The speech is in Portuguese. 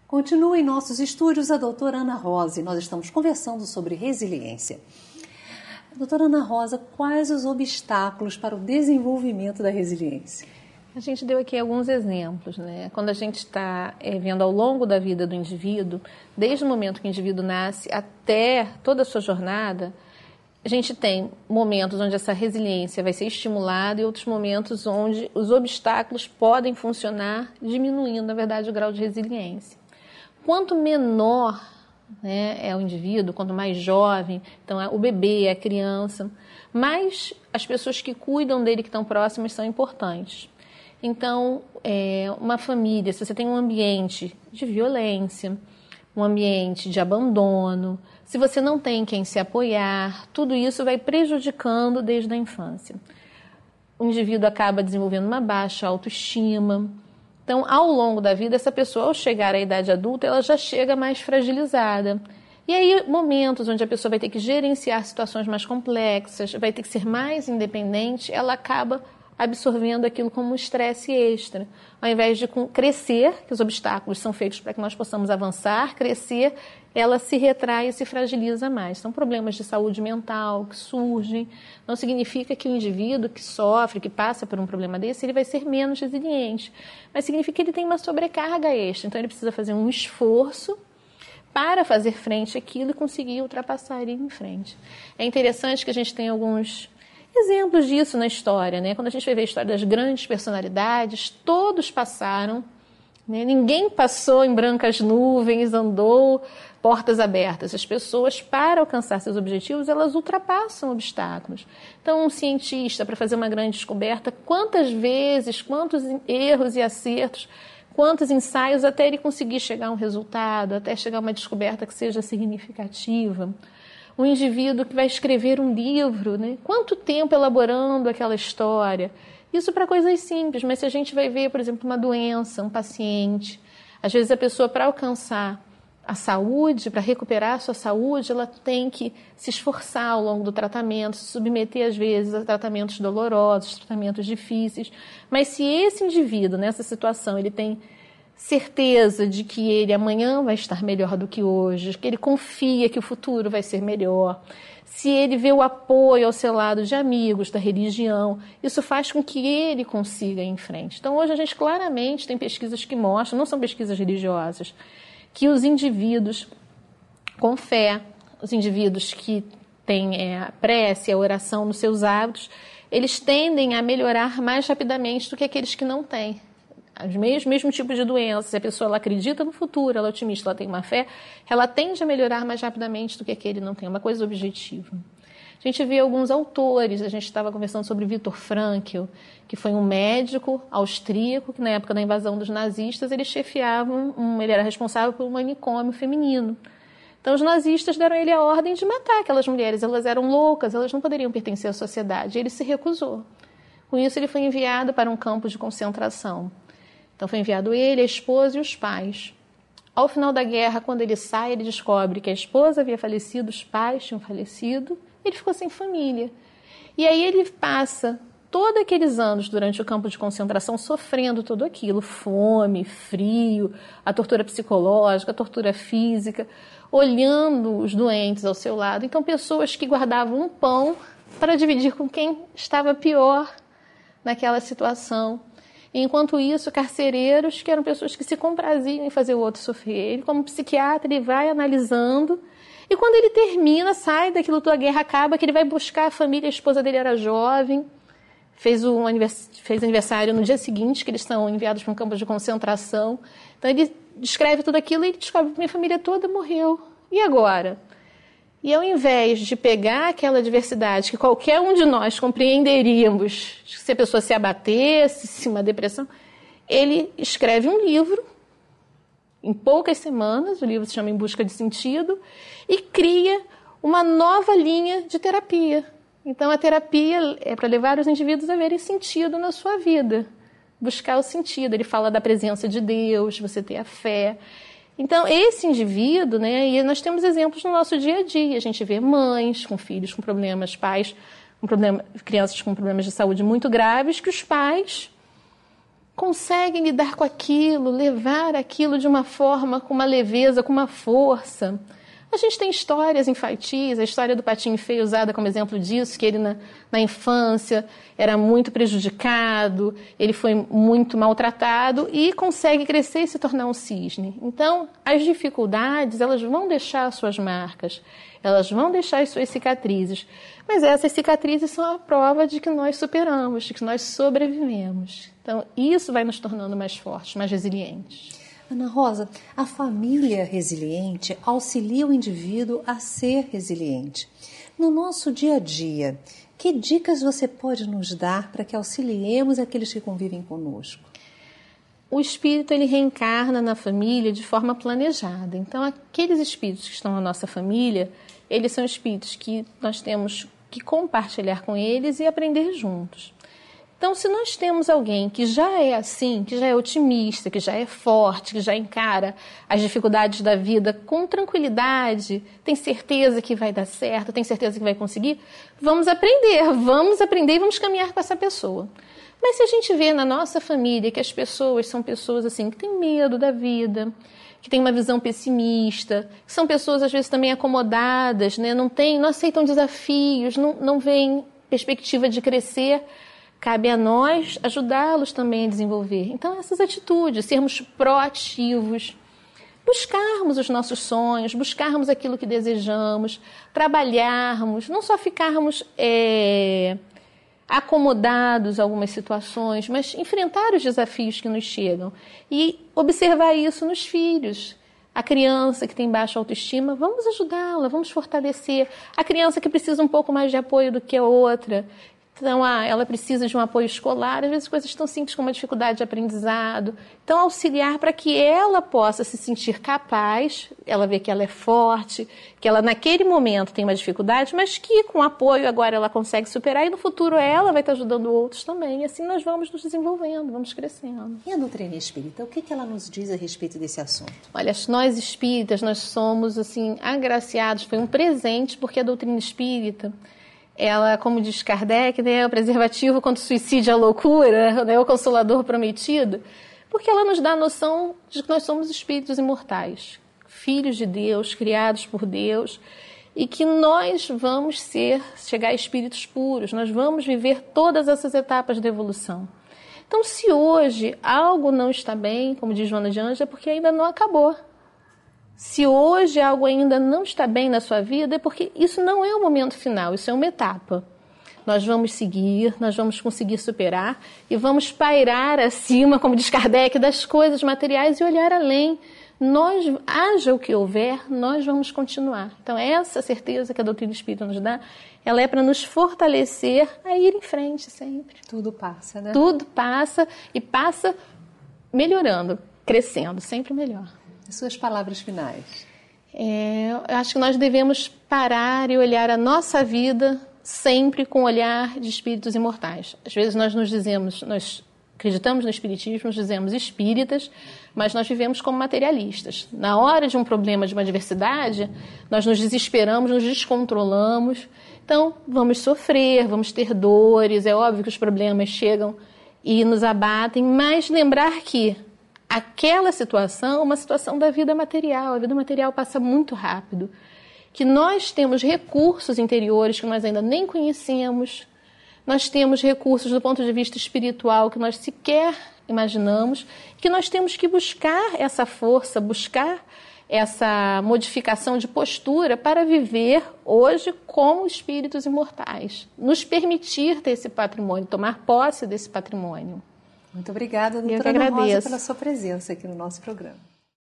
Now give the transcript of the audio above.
Continua em nossos estúdios a doutora Ana Rosa e nós estamos conversando sobre resiliência. Doutora Ana Rosa, quais os obstáculos para o desenvolvimento da resiliência? A gente deu aqui alguns exemplos, né? Quando a gente está vendo ao longo da vida do indivíduo, desde o momento que o indivíduo nasce até toda a sua jornada, a gente tem momentos onde essa resiliência vai ser estimulada e outros momentos onde os obstáculos podem funcionar, diminuindo, na verdade, o grau de resiliência. Quanto menor, né, é o indivíduo, quanto mais jovem, então o bebê, a criança, mais as pessoas que cuidam dele, que estão próximas, são importantes. Então, uma família, se você tem um ambiente de violência, um ambiente de abandono, se você não tem quem se apoiar, tudo isso vai prejudicando desde a infância. O indivíduo acaba desenvolvendo uma baixa autoestima. Então, ao longo da vida, essa pessoa, ao chegar à idade adulta, ela já chega mais fragilizada. E aí, momentos onde a pessoa vai ter que gerenciar situações mais complexas, vai ter que ser mais independente, ela acaba absorvendo aquilo como um estresse extra. Ao invés de crescer, que os obstáculos são feitos para que nós possamos avançar, crescer, ela se retrai e se fragiliza mais. São problemas de saúde mental que surgem. Não significa que o indivíduo que sofre, que passa por um problema desse, ele vai ser menos resiliente. Mas significa que ele tem uma sobrecarga extra. Então, ele precisa fazer um esforço para fazer frente àquilo e conseguir ultrapassar ele em frente. É interessante que a gente tenha alguns exemplos disso na história, né? Quando a gente vai ver a história das grandes personalidades, todos passaram, né? Ninguém passou em brancas nuvens, andou portas abertas. As pessoas, para alcançar seus objetivos, elas ultrapassam obstáculos. Então, um cientista, para fazer uma grande descoberta, quantas vezes, quantos erros e acertos, quantos ensaios até ele conseguir chegar a um resultado, até chegar a uma descoberta que seja significativa. Um indivíduo que vai escrever um livro, né? Quanto tempo elaborando aquela história? Isso para coisas simples, mas se a gente vai ver, por exemplo, uma doença, um paciente, às vezes a pessoa, para alcançar a saúde, para recuperar a sua saúde, ela tem que se esforçar ao longo do tratamento, se submeter, às vezes, a tratamentos dolorosos, tratamentos difíceis. Mas se esse indivíduo, nessa situação, ele tem certeza de que ele amanhã vai estar melhor do que hoje, que ele confia que o futuro vai ser melhor, se ele vê o apoio ao seu lado de amigos, da religião, isso faz com que ele consiga ir em frente. Então, hoje a gente claramente tem pesquisas que mostram, não são pesquisas religiosas, que os indivíduos com fé, os indivíduos que têm a prece, a oração nos seus hábitos, eles tendem a melhorar mais rapidamente do que aqueles que não têm. Os mesmos tipos de doenças, se a pessoa ela acredita no futuro, ela é otimista, ela tem uma fé, ela tende a melhorar mais rapidamente do que aquele que não tem, uma coisa objetiva. A gente vê alguns autores, a gente estava conversando sobre Viktor Frankl, que foi um médico austríaco, que na época da invasão dos nazistas, ele chefiava, ele era responsável por um manicômio feminino. Então os nazistas deram a ele a ordem de matar aquelas mulheres, elas eram loucas, elas não poderiam pertencer à sociedade, e ele se recusou. Com isso ele foi enviado para um campo de concentração. Então foi enviado ele, a esposa e os pais. Ao final da guerra, quando ele sai, ele descobre que a esposa havia falecido, os pais tinham falecido, ele ficou sem família. E aí ele passa todos aqueles anos durante o campo de concentração sofrendo tudo aquilo, fome, frio, a tortura psicológica, a tortura física, olhando os doentes ao seu lado. Então pessoas que guardavam um pão para dividir com quem estava pior naquela situação. Enquanto isso, carcereiros, que eram pessoas que se compraziam em fazer o outro sofrer. Ele, como psiquiatra, ele vai analisando. E quando ele termina, sai daquilo tudo, a guerra acaba, que ele vai buscar a família, a esposa dele era jovem, fez aniversário no dia seguinte, que eles são enviados para um campo de concentração. Então ele descreve tudo aquilo e ele descobre que minha família toda morreu. E agora? E ao invés de pegar aquela adversidade que qualquer um de nós compreenderíamos, se a pessoa se abatesse, se uma depressão, ele escreve um livro, em poucas semanas, o livro se chama Em Busca de Sentido, e cria uma nova linha de terapia. Então a terapia é para levar os indivíduos a verem sentido na sua vida, buscar o sentido. Ele fala da presença de Deus, você ter a fé. Então, esse indivíduo, né, e nós temos exemplos no nosso dia a dia. A gente vê mães com filhos com problemas, pais com problemas, crianças com problemas de saúde muito graves, que os pais conseguem lidar com aquilo, levar aquilo de uma forma, com uma leveza, com uma força. A gente tem histórias infantis, a história do Patinho Feio usada como exemplo disso, que ele na infância era muito prejudicado, ele foi muito maltratado e consegue crescer e se tornar um cisne. Então, as dificuldades, elas vão deixar suas marcas, elas vão deixar as suas cicatrizes, mas essas cicatrizes são a prova de que nós superamos, de que nós sobrevivemos. Então, isso vai nos tornando mais fortes, mais resilientes. Ana Rosa, a família resiliente auxilia o indivíduo a ser resiliente. No nosso dia a dia, que dicas você pode nos dar para que auxiliemos aqueles que convivem conosco? O espírito, ele reencarna na família de forma planejada. Então, aqueles espíritos que estão na nossa família, eles são espíritos que nós temos que compartilhar com eles e aprender juntos. Então, se nós temos alguém que já é assim, que já é otimista, que já é forte, que já encara as dificuldades da vida com tranquilidade, tem certeza que vai dar certo, tem certeza que vai conseguir, vamos aprender e vamos caminhar com essa pessoa. Mas se a gente vê na nossa família que as pessoas são pessoas assim, que têm medo da vida, que têm uma visão pessimista, que são pessoas às vezes também acomodadas, né? Não aceitam desafios, não veem perspectiva de crescer, cabe a nós ajudá-los também a desenvolver. Então, essas atitudes, sermos proativos, buscarmos os nossos sonhos, buscarmos aquilo que desejamos, trabalharmos, não só ficarmos acomodados a algumas situações, mas enfrentar os desafios que nos chegam e observar isso nos filhos. A criança que tem baixa autoestima, vamos ajudá-la, vamos fortalecer. A criança que precisa um pouco mais de apoio do que a outra, então, ela precisa de um apoio escolar, às vezes coisas tão simples como a dificuldade de aprendizado. Então, auxiliar para que ela possa se sentir capaz, ela vê que ela é forte, que ela naquele momento tem uma dificuldade, mas que com apoio agora ela consegue superar e no futuro ela vai estar ajudando outros também. E assim nós vamos nos desenvolvendo, vamos crescendo. E a doutrina espírita, o que ela nos diz a respeito desse assunto? Olha, nós espíritas, nós somos assim agraciados, foi um presente, porque a doutrina espírita, ela, como diz Kardec, né, é o preservativo contra o suicídio e a loucura, né, o consolador prometido, porque ela nos dá a noção de que nós somos espíritos imortais, filhos de Deus, criados por Deus, e que nós vamos chegar a espíritos puros, nós vamos viver todas essas etapas da evolução. Então, se hoje algo não está bem, como diz Joana de Ângeles, é porque ainda não acabou. Se hoje algo ainda não está bem na sua vida, é porque isso não é o momento final, isso é uma etapa. Nós vamos seguir, nós vamos conseguir superar e vamos pairar acima, como diz Kardec, das coisas materiais e olhar além. Haja o que houver, nós vamos continuar. Então, essa certeza que a doutrina espírita nos dá, ela é para nos fortalecer a ir em frente sempre. Tudo passa, né? Tudo passa e passa melhorando, crescendo, sempre melhor. Suas palavras finais. Eu acho que nós devemos parar e olhar a nossa vida sempre com o olhar de espíritos imortais. Às vezes nós acreditamos no espiritismo, nos dizemos espíritas, mas nós vivemos como materialistas. Na hora de um problema, de uma adversidade, nós nos desesperamos, nos descontrolamos. Então, vamos sofrer, vamos ter dores, é óbvio que os problemas chegam e nos abatem, mas lembrar que aquela situação é uma situação da vida material. A vida material passa muito rápido. Que nós temos recursos interiores que nós ainda nem conhecemos. Nós temos recursos do ponto de vista espiritual que nós sequer imaginamos. Que nós temos que buscar essa força, buscar essa modificação de postura para viver hoje como espíritos imortais. Nos permitir ter esse patrimônio, tomar posse desse patrimônio. Muito obrigada, doutora Ana Rosa, pela sua presença aqui no nosso programa.